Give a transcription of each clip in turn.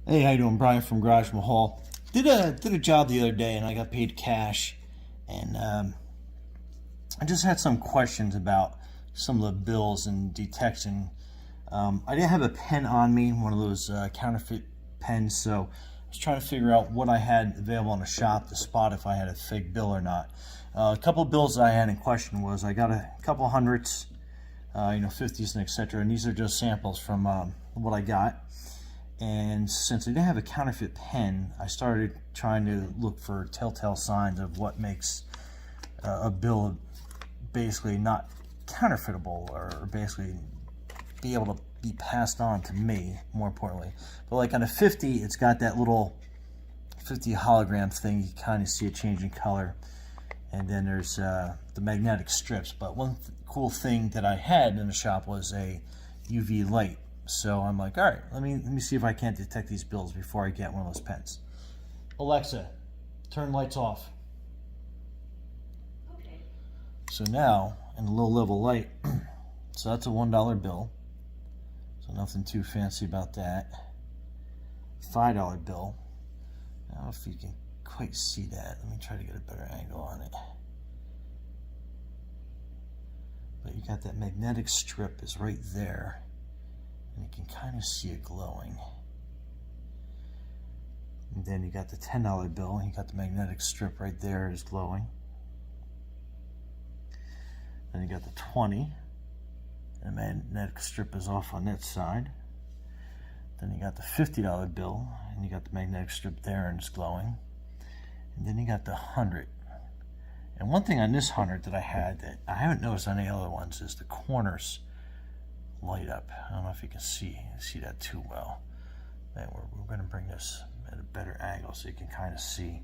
Hey, how you doing? Brian from Garage Mahal. Did a job the other day, and I got paid cash. And I just had some questions about some of the bills and detection. I didn't have a pen on me, one of those counterfeit pens, so I was trying to figure out what I had available in the shop to spot if I had a fake bill or not. A couple of bills that I had in question was I got a couple hundreds, 50s and etc. And these are just samples from what I got. And since I didn't have a counterfeit pen, I started trying to look for telltale signs of what makes a bill basically not counterfeitable, or basically be able to be passed on to me, more importantly. But like on a 50, it's got that little 50 hologram thing. You kind of see a change in color. And then there's the magnetic strips. But one cool thing that I had in the shop was a UV light. So I'm like, all right, let me see if I can't detect these bills before I get one of those pens. Alexa, turn lights off. Okay. So now, in a low level light, so that's a $1 bill. So nothing too fancy about that. $5 bill. I don't know if you can quite see that. Let me try to get a better angle on it. But you got that magnetic strip is right there. And you can kind of see it glowing. And then you got the $10 bill, and you got the magnetic strip right there is glowing. Then you got the 20, and the magnetic strip is off on that side. Then you got the $50 bill, and you got the magnetic strip there and it's glowing. And then you got the 100. And one thing on this 100 that I had that I haven't noticed on any other ones is the corners light up. I don't know if you can see that too well. And we're going to bring this at a better angle so you can kind of see.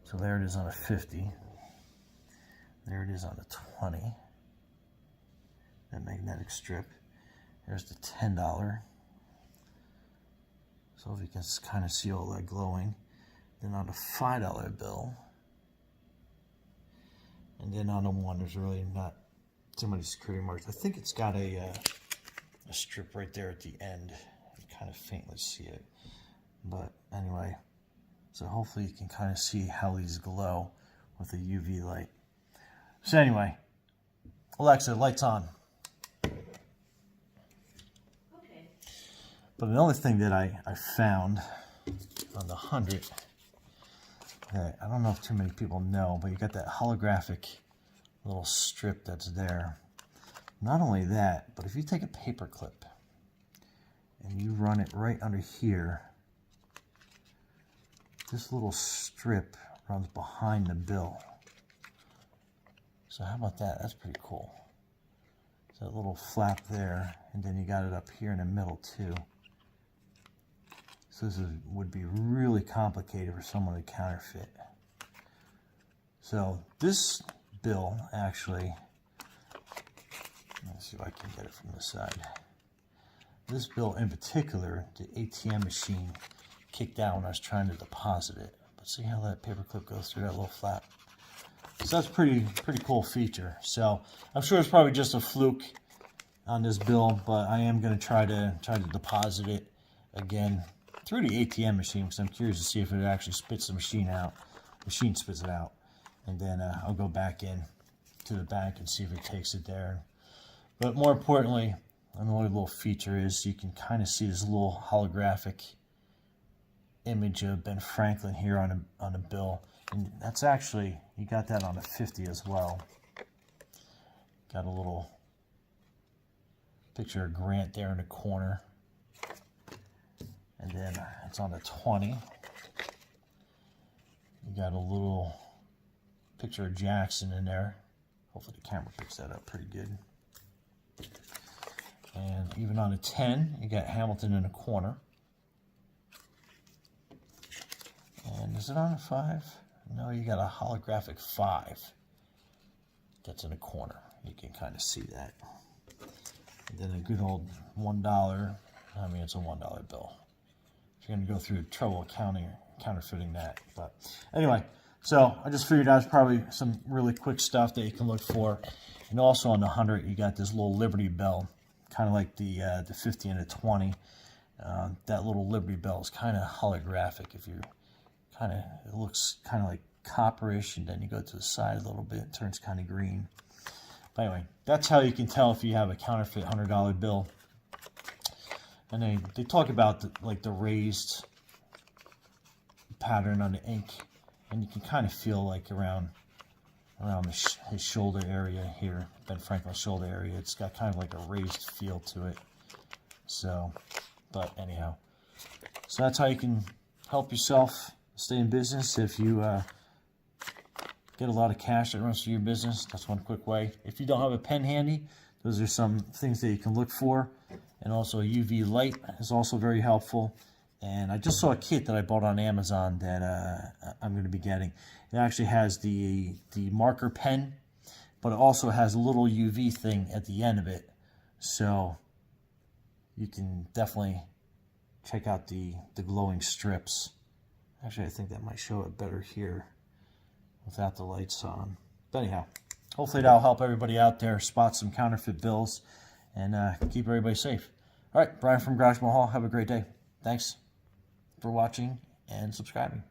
So there it is on a 50. There it is on the 20. That magnetic strip. There's the $10. So if you can kind of see all that glowing. Then on the $5 bill. And then on the one, there's really not too many security marks. I think it's got a strip right there at the end. You kind of faintly see it. But anyway, so hopefully you can kind of see how these glow with a UV light. So anyway, Alexa, lights on. Okay. But another thing that I found on the 100, that I don't know if too many people know, but you got that holographic little strip that's there. Not only that, but if you take a paper clip and you run it right under here, this little strip runs behind the bill. So how about that? That's pretty cool. So that little flap there, and then you got it up here in the middle too. So this would be really complicated for someone to counterfeit. So this bill actually, let's see if I can get it from this side. This bill in particular, the ATM machine kicked out when I was trying to deposit it. But see how that paper clip goes through that little flap? So that's pretty cool feature. So I'm sure it's probably just a fluke on this bill, but I am going to try to deposit it again through the ATM machine, because I'm curious to see if it actually spits the machine out. Machine spits it out, and then I'll go back in to the bank and see if it takes it there. But more importantly, another little feature is you can kind of see this little holographic image of Ben Franklin here on a bill, and that's actually, you got that on a 50 as well. Got a little picture of Grant there in the corner, and then it's on the 20. You got a little picture of Jackson in there. Hopefully the camera picks that up pretty good. And even on a 10, you got Hamilton in the corner. And is it on a 5? No, you got a holographic 5 that's in the corner. You can kind of see that. And then a good old $1. I mean, it's a $1 bill. If you're going to go through trouble counterfeiting that. But anyway, so I just figured out it's probably some really quick stuff that you can look for. And also on the 100, you got this little Liberty Bell, kind of like the 50 and the 20. That little Liberty Bell is kind of holographic. If you're it looks kind of like copperish, and then you go to the side a little bit, it turns kind of green. But anyway, that's how you can tell if you have a counterfeit $100 bill. And they talk about the raised pattern on the ink, and you can kind of feel like around his shoulder area here, Ben Franklin's shoulder area, it's got kind of like a raised feel to it. So, but anyhow, so that's how you can help yourself stay in business. If you get a lot of cash that runs through your business, that's one quick way. If you don't have a pen handy, those are some things that you can look for. And also a UV light is also very helpful. And I just saw a kit that I bought on Amazon that I'm going to be getting. It actually has the marker pen, but it also has a little UV thing at the end of it. So you can definitely check out the glowing strips. Actually, I think that might show it better here without the lights on. But anyhow, hopefully that'll help everybody out there spot some counterfeit bills and keep everybody safe. All right, Brian from Garage Mahal. Have a great day. Thanks for watching and subscribing.